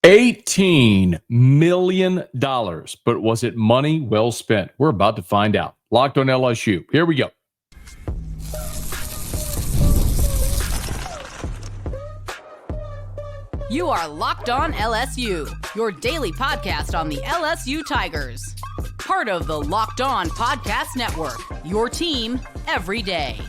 $18 million. But was it money well spent? We're about to find out. Locked on LSU. Here we go. You are Locked On LSU, your daily podcast on the LSU Tigers. Part of the Locked On Podcast Network, your team every day.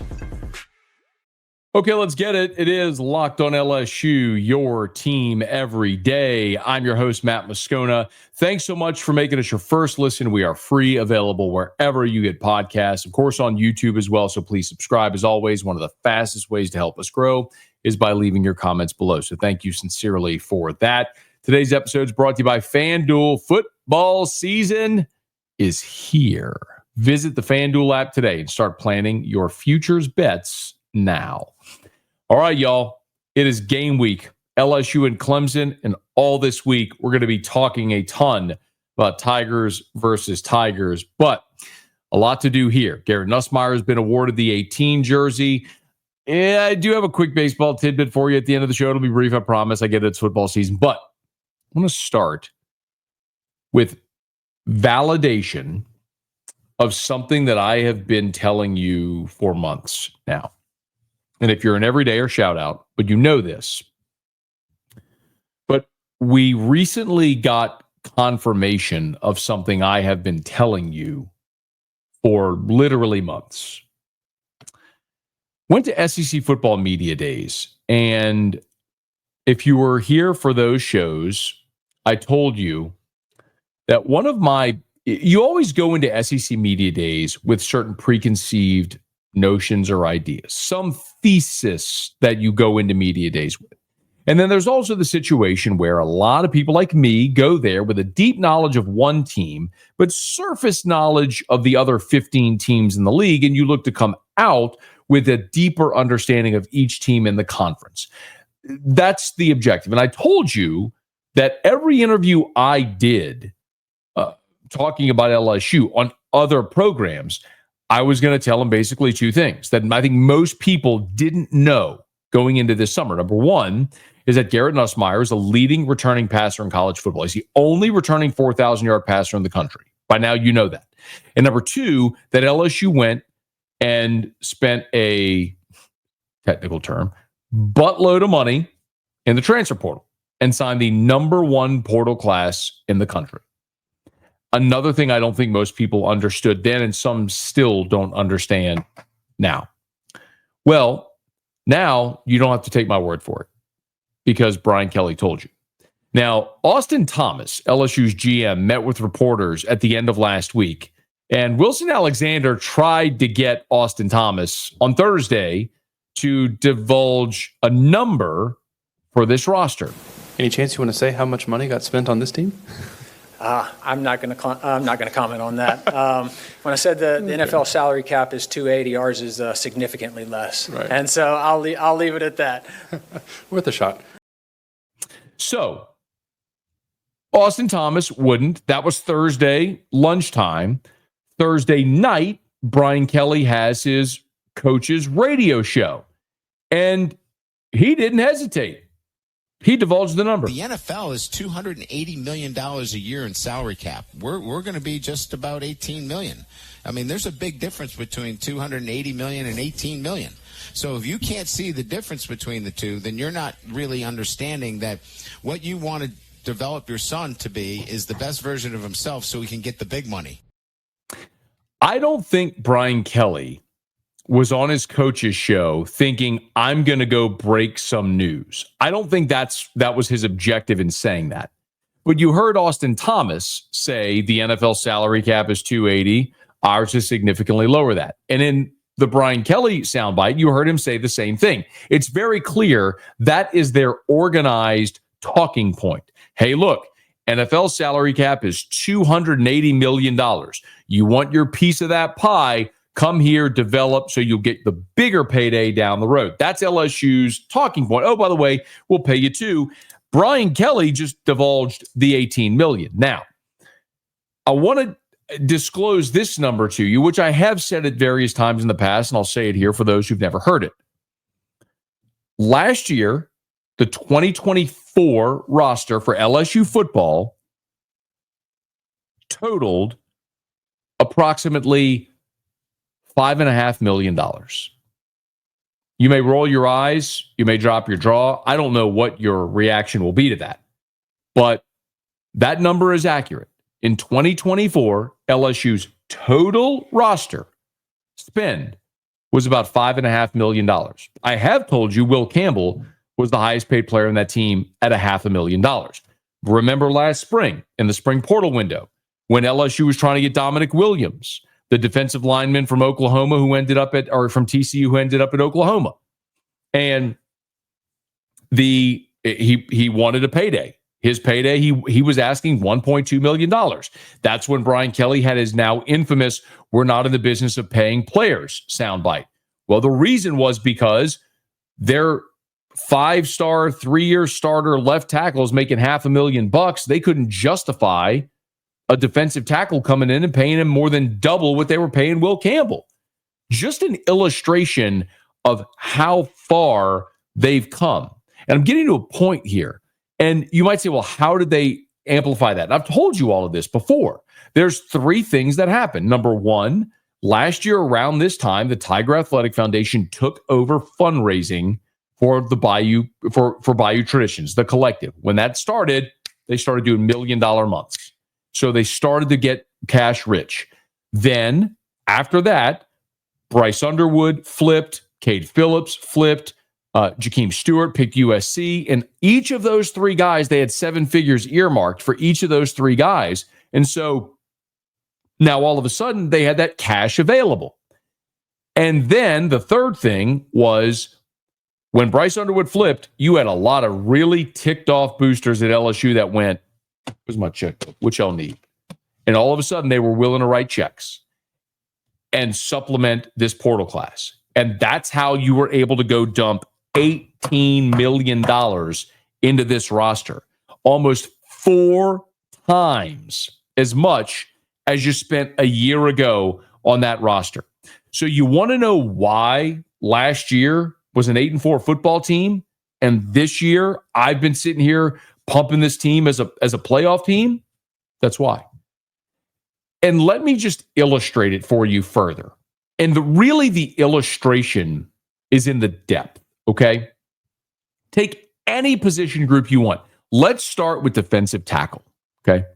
Okay, let's get it. It is Locked On LSU, your team every day. I'm your host, Matt Mauck. Thanks so much for making us your first listen. We are free, available wherever you get podcasts, of course, on YouTube as well. So please subscribe. As always, one of the fastest ways to help us grow is by leaving your comments below. So thank you sincerely for that. Today's episode is brought to you by FanDuel. Football season is here. Visit the FanDuel app today and start planning your futures bets now. All right, y'all. It is game week. LSU and Clemson, and all this week we're going to be talking a ton about Tigers versus Tigers, but a lot to do here. Garrett Nussmeier has been awarded the 18 jersey. Yeah, I do have a quick baseball tidbit for you at the end of the show. It'll be brief, I promise. I get it, it's football season. But I want to start with validation of something that I have been telling you for months now. And if you're an everydayer, shout out, but you know this. But we recently got confirmation of something I have been telling you for literally months. Went to SEC Football Media Days, and if you were here for those shows, I told you that you always go into SEC Media Days with certain preconceived notions or ideas, some thesis that you go into Media Days with. And then there's also the situation where a lot of people like me go there with a deep knowledge of one team, but surface knowledge of the other 15 teams in the league, and you look to come out with a deeper understanding of each team in the conference. That's the objective. And I told you that every interview I did talking about LSU on other programs, I was going to tell them basically two things that I think most people didn't know going into this summer. Number one is that Garrett Nussmeier is a leading returning passer in college football. He's the only returning 4,000-yard passer in the country. By now, you know that. And number two, that LSU went and spent a technical term, buttload of money in the transfer portal and signed the number one portal class in the country. Another thing I don't think most people understood then, and some still don't understand now. Well, now you don't have to take my word for it because Brian Kelly told you. Now, Austin Thomas, LSU's GM, met with reporters at the end of last week, and Wilson Alexander tried to get Austin Thomas on Thursday to divulge a number for this roster. Any chance you want to say how much money got spent on this team? I'm not going to comment on that. When I said the NFL salary cap is $280, ours is significantly less, right. And so I'll leave it at that. Worth a shot. So Austin Thomas wouldn't. That was Thursday lunchtime. Thursday night, Brian Kelly has his coach's radio show, and he didn't hesitate. He divulged the number. The NFL is $280 million a year in salary cap. We're going to be just about $18 million. I mean, there's a big difference between $280 million and $18 million. So if you can't see the difference between the two, then you're not really understanding that what you want to develop your son to be is the best version of himself so he can get the big money. I don't think Brian Kelly was on his coach's show thinking, I'm going to go break some news. I don't think that was his objective in saying that. But you heard Austin Thomas say the NFL salary cap is $280. Ours is significantly lower than that. And in the Brian Kelly soundbite, you heard him say the same thing. It's very clear that is their organized talking point. Hey, look, NFL salary cap is $280 million. You want your piece of that pie, come here, develop, so you'll get the bigger payday down the road. That's LSU's talking point. Oh, by the way, we'll pay you too. Brian Kelly just divulged the $18 million. Now, I want to disclose this number to you, which I have said at various times in the past, and I'll say it here for those who've never heard it. Last year, the 2023 2024 roster for LSU football totaled approximately $5.5 million. You may roll your eyes. You may drop your jaw. I don't know what your reaction will be to that. But that number is accurate. In 2024, LSU's total roster spend was about $5.5 million. I have told you Will Campbell was the highest paid player on that team at $500,000. Remember last spring in the spring portal window when LSU was trying to get Dominic Williams, the defensive lineman from Oklahoma from TCU who ended up at Oklahoma. And he wanted a payday. His payday, he was asking $1.2 million. That's when Brian Kelly had his now infamous, "we're not in the business of paying players" soundbite. Well, the reason was because their 5-star, 3-year starter left tackle is making $500,000. They couldn't justify a defensive tackle coming in and paying him more than double what they were paying Will Campbell. Just an illustration of how far they've come. And I'm getting to a point here. And you might say, well, how did they amplify that? And I've told you all of this before. There's 3 things that happened. Number 1, last year around this time, the Tiger Athletic Foundation took over fundraising for the Bayou for Bayou Traditions, the collective. When that started, they started doing $1 million months. So they started to get cash rich. Then after that, Bryce Underwood flipped, Cade Phillips flipped, Jakeem Stewart picked USC. And each of those 3 guys, they had 7 figures earmarked for each of those 3 guys. And so now all of a sudden they had that cash available. And then the third thing was when Bryce Underwood flipped, you had a lot of really ticked off boosters at LSU that went, "Where's my checkbook? What y'all need?" And all of a sudden they were willing to write checks and supplement this portal class. And that's how you were able to go dump $18 million into this roster. Almost 4 times as much as you spent a year ago on that roster. So you want to know why last year was an 8-4 football team, and this year I've been sitting here pumping this team as a playoff team? That's why. And let me just illustrate it for you further. And the illustration is in the depth, okay? Take any position group you want. Let's start with defensive tackle, okay?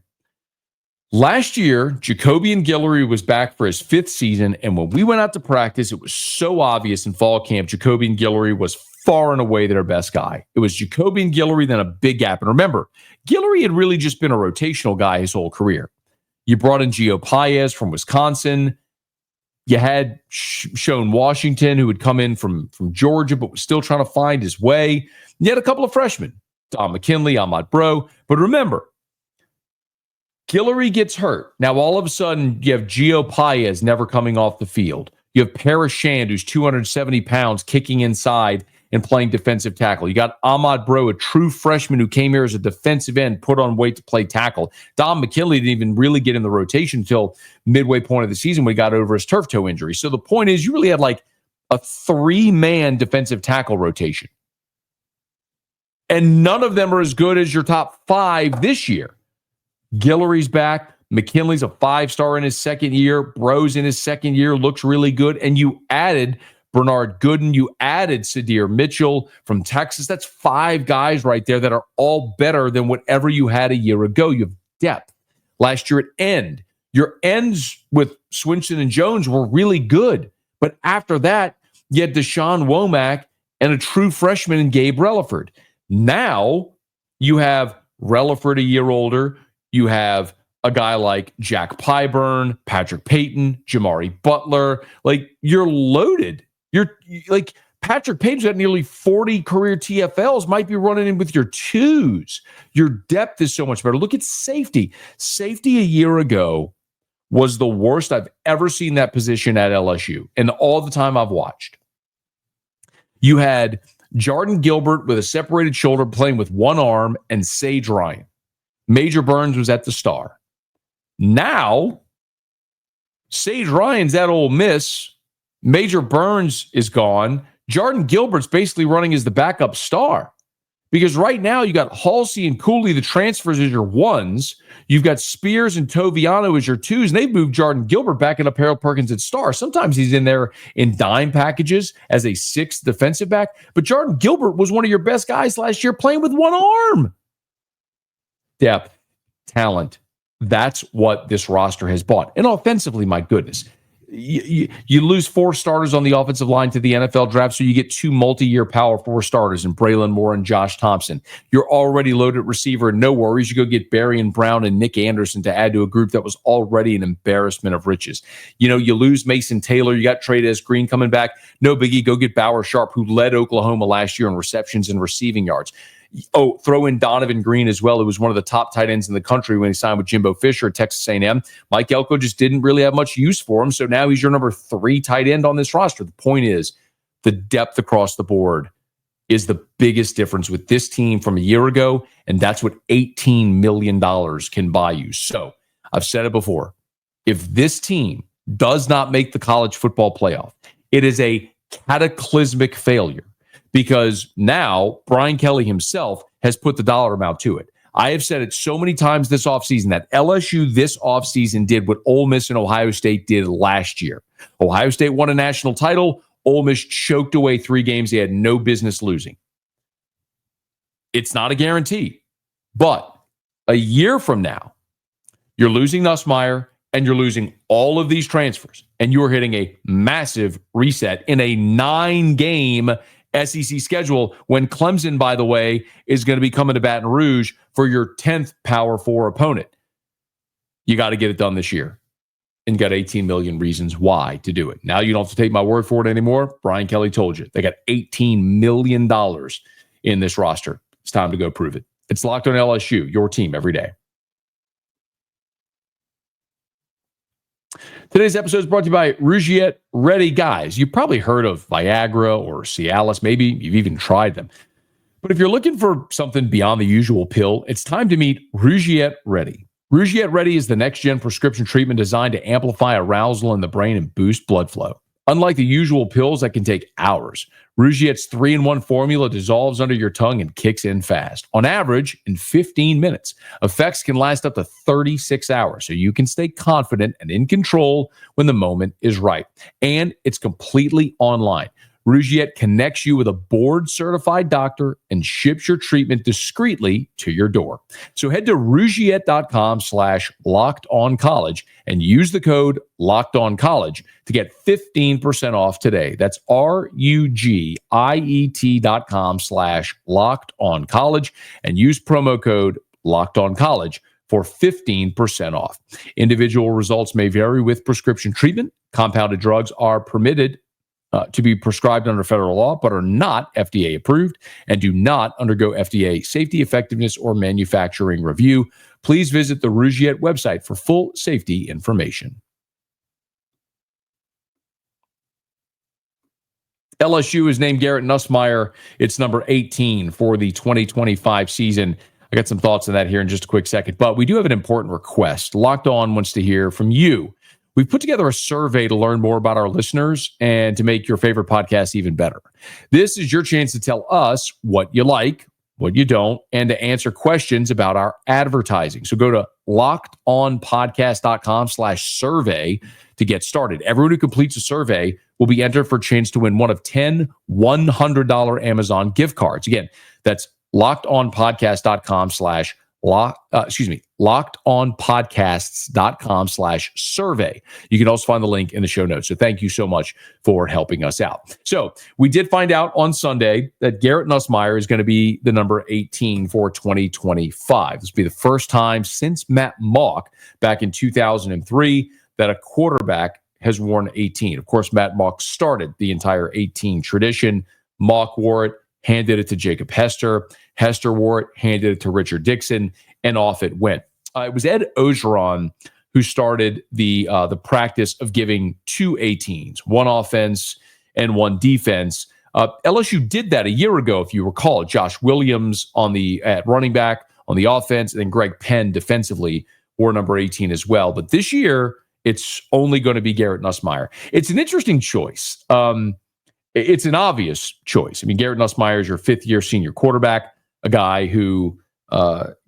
Last year, Jacobian Guillory was back for his 5th season, and when we went out to practice, it was so obvious in fall camp, Jacobian Guillory was far and away their best guy. It was Jacobian Guillory, then a big gap. And remember, Guillory had really just been a rotational guy his whole career. You brought in Gio Paez from Wisconsin. You had Shone Washington, who had come in from Georgia, but was still trying to find his way. You had a couple of freshmen, Don McKinley, Ahmad Bro. But remember, Guillory gets hurt. Now, all of a sudden, you have Gio Paez never coming off the field. You have Paris Shand, who's 270 pounds, kicking inside and playing defensive tackle. You got Ahmad Bro, a true freshman who came here as a defensive end, put on weight to play tackle. Don McKinley didn't even really get in the rotation until midway point of the season when he got over his turf toe injury. So the point is, you really had like a 3-man defensive tackle rotation. And none of them are as good as your top 5 this year. Guillory's back. McKinley's a 5-star in his 2nd year. Bro's in his 2nd year, looks really good. And you added Bernard Gooden. You added Sadir Mitchell from Texas. That's 5 guys right there that are all better than whatever you had a year ago. You have depth. Last year at end, your ends with Swinson and Jones were really good. But after that, you had Deshaun Womack and a true freshman in Gabe Relaford. Now you have Relaford a year older. You have a guy like Jack Pyburn, Patrick Payton, Jamari Butler. Like, you're loaded. You're like, Patrick Payton's got nearly 40 career TFLs, might be running in with your 2s. Your depth is so much better. Look at safety. Safety a year ago was the worst I've ever seen that position at LSU in all the time I've watched. You had Jordan Gilbert with a separated shoulder playing with 1 arm and Sage Ryan. Major Burns was at the star. Now, Sage Ryan's at Ole Miss. Major Burns is gone. Jordan Gilbert's basically running as the backup star. Because right now you got Halsey and Cooley, the transfers, as your ones. You've got Spears and Toviano as your twos, and they've moved Jordan Gilbert back into Harold Perkins at star. Sometimes he's in there in dime packages as a sixth defensive back, but Jordan Gilbert was one of your best guys last year playing with one arm. Depth, talent, that's what this roster has bought. And offensively, my goodness, you lose 4 starters on the offensive line to the NFL draft, so you get 2 multi-year power 4 starters in Braylon Moore and Josh Thompson. You're already loaded receiver, and no worries. You go get Barry and Brown and Nick Anderson to add to a group that was already an embarrassment of riches. You lose Mason Taylor. You got Trey'Dez Green coming back. No biggie. Go get Bauer Sharp, who led Oklahoma last year in receptions and receiving yards. Oh, throw in Donovan Green as well. It was one of the top tight ends in the country when he signed with Jimbo Fisher at Texas A&M. Mike Elko just didn't really have much use for him, so now he's your number 3 tight end on this roster. The point is, the depth across the board is the biggest difference with this team from a year ago, and that's what $18 million can buy you. So, I've said it before. If this team does not make the college football playoff, it is a cataclysmic failure. Because now Brian Kelly himself has put the dollar amount to it. I have said it so many times this offseason that LSU this offseason did what Ole Miss and Ohio State did last year. Ohio State won a national title. Ole Miss choked away 3 games they had no business losing. It's not a guarantee. But a year from now, you're losing Nussmeier and you're losing all of these transfers. And you're hitting a massive reset in a 9-game SEC schedule when Clemson, by the way, is going to be coming to Baton Rouge for your 10th Power 4 opponent. You got to get it done this year. And got 18 million reasons why to do it. Now you don't have to take my word for it anymore. Brian Kelly told you. They got $18 million in this roster. It's time to go prove it. It's Locked on LSU, your team every day. Today's episode is brought to you by Rougiette Ready. Guys, you've probably heard of Viagra or Cialis. Maybe you've even tried them. But if you're looking for something beyond the usual pill, it's time to meet Rougiette Ready. Rougiette Ready is the next-gen prescription treatment designed to amplify arousal in the brain and boost blood flow. Unlike the usual pills that can take hours, Rougiette's 3-in-1 formula dissolves under your tongue and kicks in fast. On average, in 15 minutes. Effects can last up to 36 hours, so you can stay confident and in control when the moment is right. And it's completely online. Rougiette connects you with a board-certified doctor and ships your treatment discreetly to your door. So head to Rougiette.com/lockedoncollege and use the code LOCKEDONCollege to get 15% off today. That's RUGIET.com/lockedoncollege and use promo code LOCKEDONCollege for 15% off. Individual results may vary with prescription treatment. Compounded drugs are permitted to be prescribed under federal law, but are not FDA approved and do not undergo FDA safety, effectiveness, or manufacturing review. Please visit the Rougiette website for full safety information. LSU is named Garrett Nussmeier. It's number 18 for the 2025 season. I got some thoughts on that here in just a quick second, but we do have an important request. Locked On wants to hear from you. We've put together a survey to learn more about our listeners and to make your favorite podcast even better. This is your chance to tell us what you like, what you don't, and to answer questions about our advertising. So go to lockedonpodcast.com/survey to get started. Everyone who completes a survey will be entered for a chance to win one of 10 $100 Amazon gift cards. Again, that's lockedonpodcasts.com/survey. You can also find the link in the show notes. So thank you so much for helping us out. So we did find out on Sunday that Garrett Nussmeier is going to be the number 18 for 2025. This will be the first time since Matt Mauck back in 2003 that a quarterback has worn 18. Of course, Matt Mauck started the entire 18 tradition. Mauck wore it, handed it to Jacob Hester. Hester wore it, handed it to Richard Dixon, and off it went. It was Ed Ogeron who started the practice of giving 2 18s, one offense and one defense. LSU did that a year ago, if you recall. Josh Williams at running back on the offense, and then Greg Penn defensively wore number 18 as well. But this year, it's only going to be Garrett Nussmeier. It's an interesting choice. It's an obvious choice. I mean, Garrett Nussmeier is your 5th-year senior quarterback. a guy who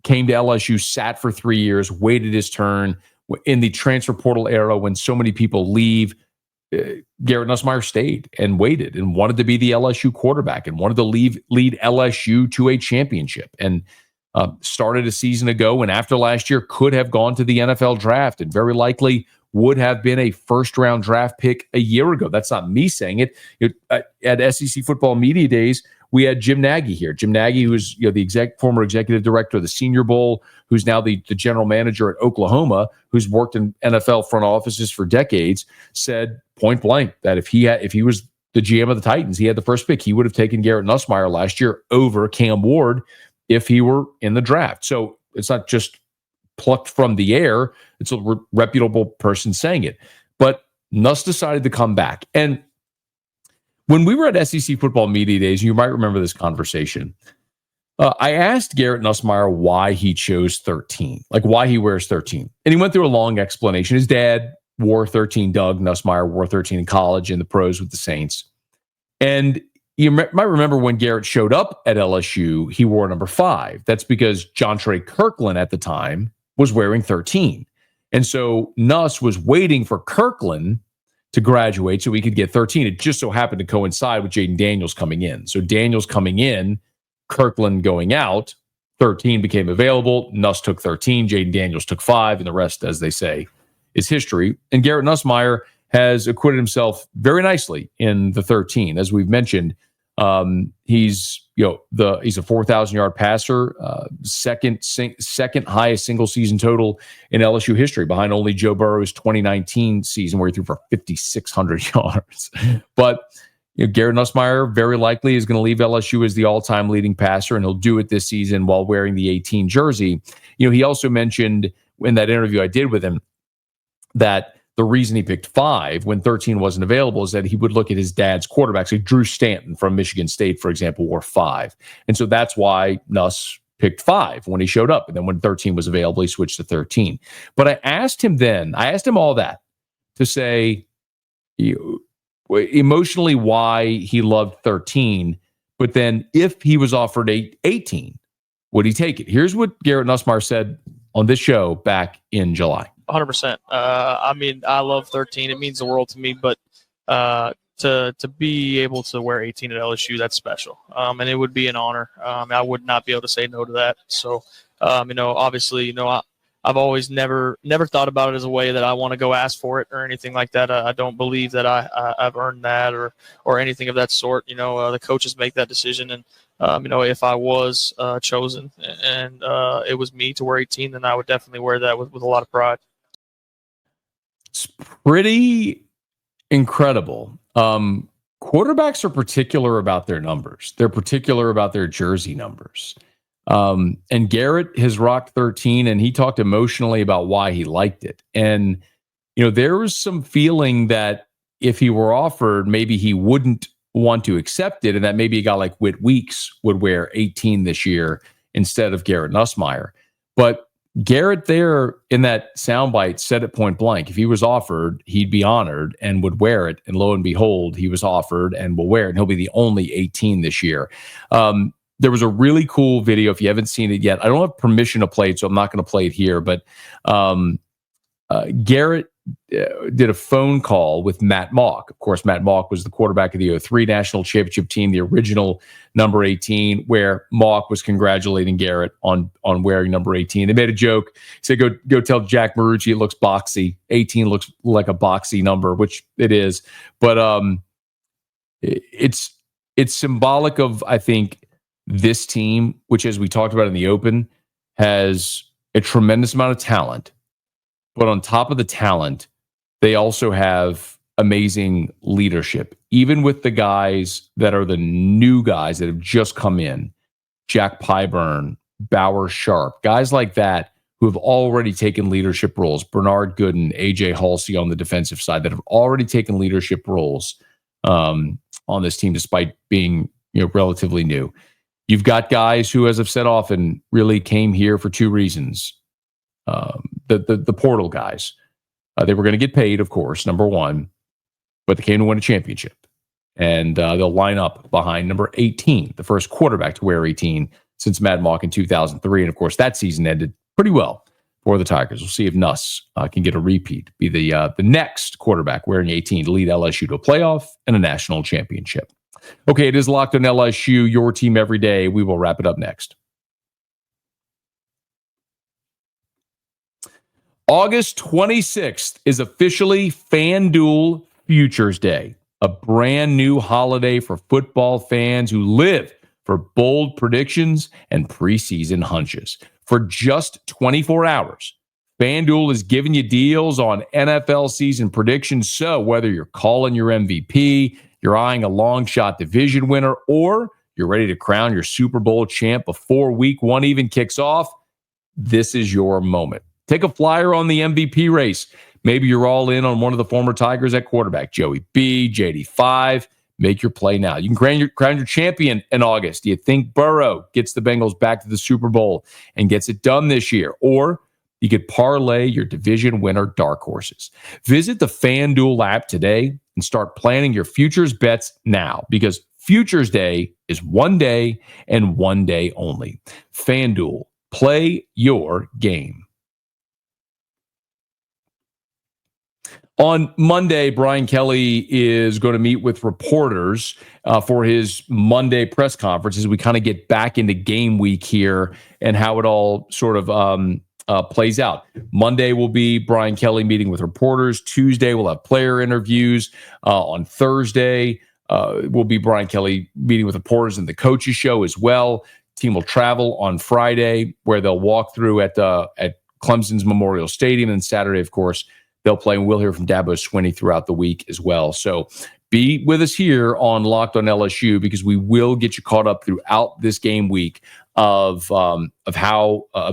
came to LSU, sat for 3 years, waited his turn. In the transfer portal era, when so many people leave, Garrett Nussmeier stayed and waited and wanted to be the LSU quarterback and wanted to lead LSU to a championship, and started a season ago, and after last year could have gone to the NFL draft and very likely would have been a first-round draft pick a year ago. That's not me saying it. At SEC Football Media Days, we had Jim Nagy here. Jim Nagy, who's the former executive director of the Senior Bowl, who's now the general manager at Oklahoma, who's worked in NFL front offices for decades, said point blank that if he was the GM of the Titans, he had the first pick, he would have taken Garrett Nussmeier last year over Cam Ward if he were in the draft. So it's not just plucked from the air. It's a reputable person saying it. But Nuss decided to come back. And when we were at SEC Football Media Days, you might remember this conversation. I asked Garrett Nussmeier why he chose 13, like why he wears 13. And he went through a long explanation. His dad wore 13. Doug Nussmeier wore 13 in college in the pros with the Saints. And you might remember when Garrett showed up at LSU, he wore number 5. That's because John Trey Kirkland at the time was wearing 13. And so Nuss was waiting for Kirkland to graduate so he could get 13. It just so happened to coincide with Jaden Daniels coming in. So Daniels coming in, Kirkland going out, 13 became available. Nuss took 13, Jaden Daniels took 5, and the rest, as they say, is history. And Garrett Nussmeier has acquitted himself very nicely in the 13. As we've mentioned, he's a 4,000-yard passer, second highest single season total in LSU history, behind only Joe Burrow's 2019 season where he threw for 5,600 yards. But Garrett Nussmeier very likely is going to leave LSU as the all-time leading passer, and he'll do it this season while wearing the 18 jersey. He also mentioned in that interview I did with him that the reason he picked 5 when 13 wasn't available is that he would look at his dad's quarterbacks. Like Drew Stanton from Michigan State, for example, wore 5. And so that's why Nuss picked 5 when he showed up. And then when 13 was available, he switched to 13. But I asked him all that to say emotionally why he loved 13. But then if he was offered 18, would he take it? Here's what Garrett Nussmeier said on this show back in July. 100%. I love 13. It means the world to me, but to be able to wear 18 at LSU, that's special. And it would be an honor. I would not be able to say no to that. So, obviously, I've always never thought about it as a way that I want to go ask for it or anything like that. I don't believe that I've earned that or anything of that sort. The coaches make that decision, and if I was chosen and it was me to wear 18, then I would definitely wear that with a lot of pride. It's pretty incredible. Quarterbacks are particular about their numbers. They're particular about their jersey numbers. And Garrett has rocked 13, and he talked emotionally about why he liked it. And, there was some feeling that if he were offered, maybe he wouldn't want to accept it, and that maybe a guy like Whit Weeks would wear 18 this year instead of Garrett Nussmeier. But Garrett there in that soundbite said it point blank. If he was offered, he'd be honored and would wear it. And lo and behold, he was offered and will wear it. And he'll be the only 18 this year. There was a really cool video. If you haven't seen it yet, I don't have permission to play it, so I'm not going to play it here. But Garrett did a phone call with Matt Mauck. Of course, Matt Mauck was the quarterback of the 2003 national championship team, the original number 18, where Mauck was congratulating Garrett on wearing number 18. They made a joke. He said, go tell Jack Marucci it looks boxy. 18 looks like a boxy number, which it is. But it's symbolic of, I think, this team, which, as we talked about in the open, has a tremendous amount of talent. But on top of the talent, they also have amazing leadership. Even with the guys that are the new guys that have just come in, Jack Pyburn, Bauer Sharp, guys like that who have already taken leadership roles, Bernard Gooden, AJ Halsey on the defensive side, that have already taken leadership roles on this team despite being relatively new. You've got guys who, as I've said often, really came here for 2 reasons. The portal guys, they were going to get paid, of course, number 1, but they came to win a championship, and they'll line up behind number 18, the first quarterback to wear 18 since Matt Mauck in 2003. And, of course, that season ended pretty well for the Tigers. We'll see if Nuss can get a repeat, be the next quarterback wearing 18 to lead LSU to a playoff and a national championship. Okay, it is Locked on LSU, your team every day. We will wrap it up next. August 26th is officially FanDuel Futures Day, a brand new holiday for football fans who live for bold predictions and preseason hunches. For just 24 hours, FanDuel is giving you deals on NFL season predictions. So whether you're calling your MVP, you're eyeing a long shot division winner, or you're ready to crown your Super Bowl champ before week one even kicks off, this is your moment. Take a flyer on the MVP race. Maybe you're all in on one of the former Tigers at quarterback, Joey B, JD5. Make your play now. You can crown your champion in August. Do you think Burrow gets the Bengals back to the Super Bowl and gets it done this year? Or you could parlay your division winner dark horses. Visit the FanDuel app today and start planning your futures bets now, because Futures Day is one day and one day only. FanDuel, play your game. On Monday, Brian Kelly is going to meet with reporters for his Monday press conference as we kind of get back into game week here and how it all sort of plays out. Monday will be Brian Kelly meeting with reporters. Tuesday, we'll have player interviews. On Thursday, will be Brian Kelly meeting with reporters in the coaches show as well. Team will travel on Friday, where they'll walk through at Clemson's Memorial Stadium. And Saturday, of course, they'll play, and we'll hear from Dabo Swinney throughout the week as well. So be with us here on Locked on LSU, because we will get you caught up throughout this game week of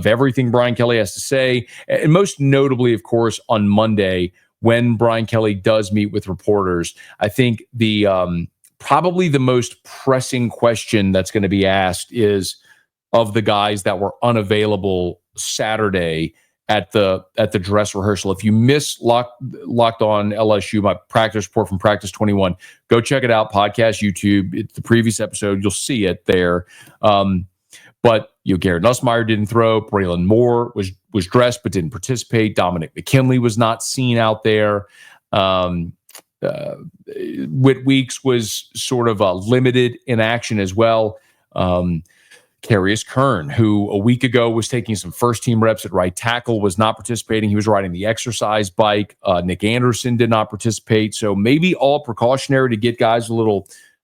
everything Brian Kelly has to say, and most notably, of course, on Monday when Brian Kelly does meet with reporters. I think the probably the most pressing question that's going to be asked is of the guys that were unavailable Saturday at the dress rehearsal. If you miss Locked on LSU, my practice report from Practice 21, go check it out. Podcast, YouTube. It's the previous episode. You'll see it there. But Garrett Nussmeier didn't throw. Braylon Moore was dressed but didn't participate. Dominic McKinley was not seen out there. Whit Weeks was sort of limited in action as well. Carius Kern, who a week ago was taking some first-team reps at right tackle, was not participating. He was riding the exercise bike. Nick Anderson did not participate. So maybe all precautionary to get guys a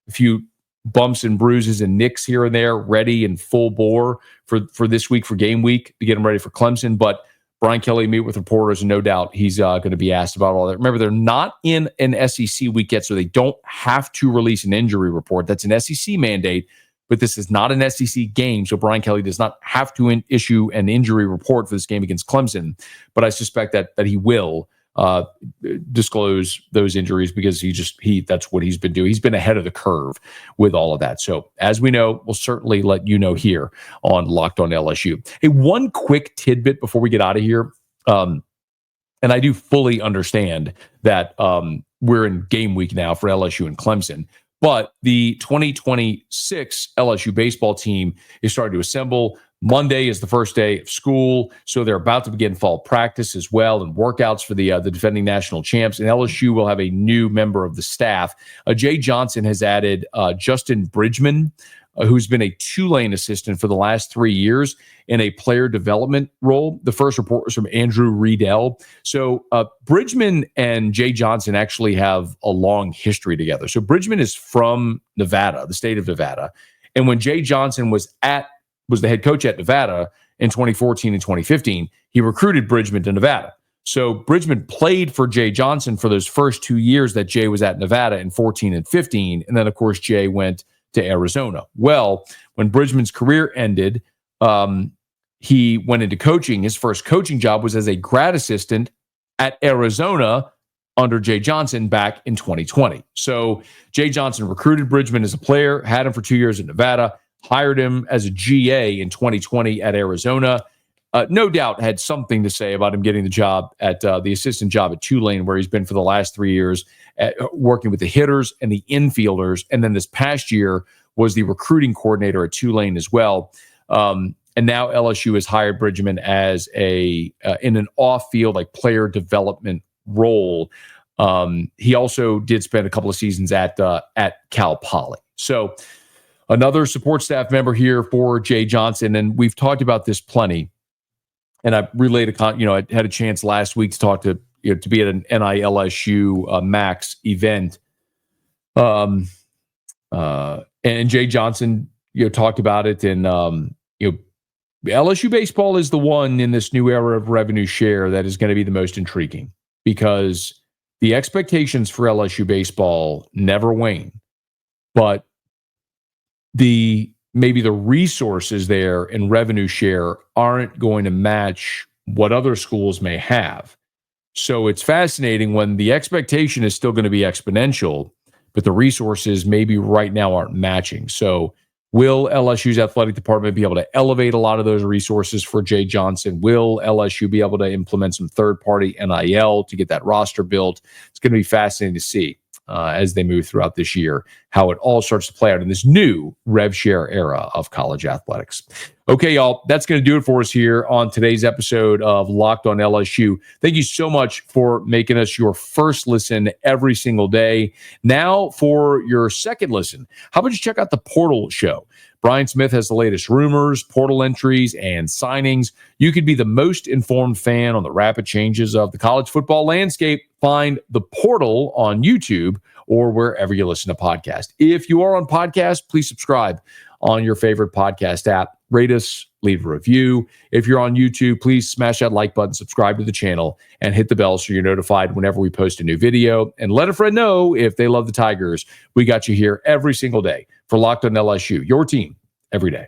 few bumps and bruises and nicks here and there ready and full bore for this week, for game week, to get them ready for Clemson. But Brian Kelly meet with reporters, and no doubt he's going to be asked about all that. Remember, they're not in an SEC week yet, so they don't have to release an injury report. That's an SEC mandate. But this is not an SEC game, so Brian Kelly does not have to issue an injury report for this game against Clemson. But I suspect that he will disclose those injuries, because that's what he's been doing. He's been ahead of the curve with all of that. So as we know, we'll certainly let you know here on Locked on LSU. Hey, one quick tidbit before we get out of here. And I do fully understand that we're in game week now for LSU and Clemson. But the 2026 LSU baseball team is starting to assemble. Monday is the first day of school, so they're about to begin fall practice as well, and workouts for the defending national champs. And LSU will have a new member of the staff. Jay Johnson has added Justin Bridgman, who's been a Tulane assistant for the last 3 years in a player development role. The first report was from Andrew Riedel. So Bridgman and Jay Johnson actually have a long history together. So Bridgman is from Nevada, the state of Nevada. And when Jay Johnson was the head coach at Nevada in 2014 and 2015, he recruited Bridgman to Nevada. So Bridgman played for Jay Johnson for those first 2 years that Jay was at Nevada in 14 and 15. And then, of course, Jay went to Arizona. Well, when Bridgman's career ended, he went into coaching. His first coaching job was as a grad assistant at Arizona under Jay Johnson back in 2020. So Jay Johnson recruited Bridgman as a player, had him for 2 years in Nevada, hired him as a GA in 2020 at Arizona. No doubt had something to say about him getting the job at the assistant job at Tulane, where he's been for the last 3 years, working with the hitters and the infielders. And then this past year was the recruiting coordinator at Tulane as well. And now LSU has hired Bridgman as in an off-field, like, player development role. He also did spend a couple of seasons at Cal Poly. So another support staff member here for Jay Johnson, and we've talked about this plenty. And I relayed I had a chance last week to talk to be at an NILSU Max event. And Jay Johnson talked about it, and LSU baseball is the one in this new era of revenue share that is going to be the most intriguing, because the expectations for LSU baseball never wane, but maybe the resources there in revenue share aren't going to match what other schools may have. So it's fascinating when the expectation is still going to be exponential, but the resources maybe right now aren't matching. So will LSU's athletic department be able to elevate a lot of those resources for Jay Johnson? Will LSU be able to implement some third-party NIL to get that roster built? It's going to be fascinating to see as they move throughout this year, how it all starts to play out in this new rev share era of college athletics. Okay, y'all, that's going to do it for us here on today's episode of Locked on LSU. Thank you so much for making us your first listen every single day. Now for your second listen, how about you check out the Portal Show? Brian Smith has the latest rumors, portal entries, and signings. You could be the most informed fan on the rapid changes of the college football landscape. Find The Portal on YouTube or wherever you listen to podcasts. If you are on podcast, please subscribe on your favorite podcast app. Rate us, leave a review. If you're on YouTube, please smash that like button, subscribe to the channel, and hit the bell so you're notified whenever we post a new video. And let a friend know if they love the Tigers. We got you here every single day for Locked on LSU, your team every day.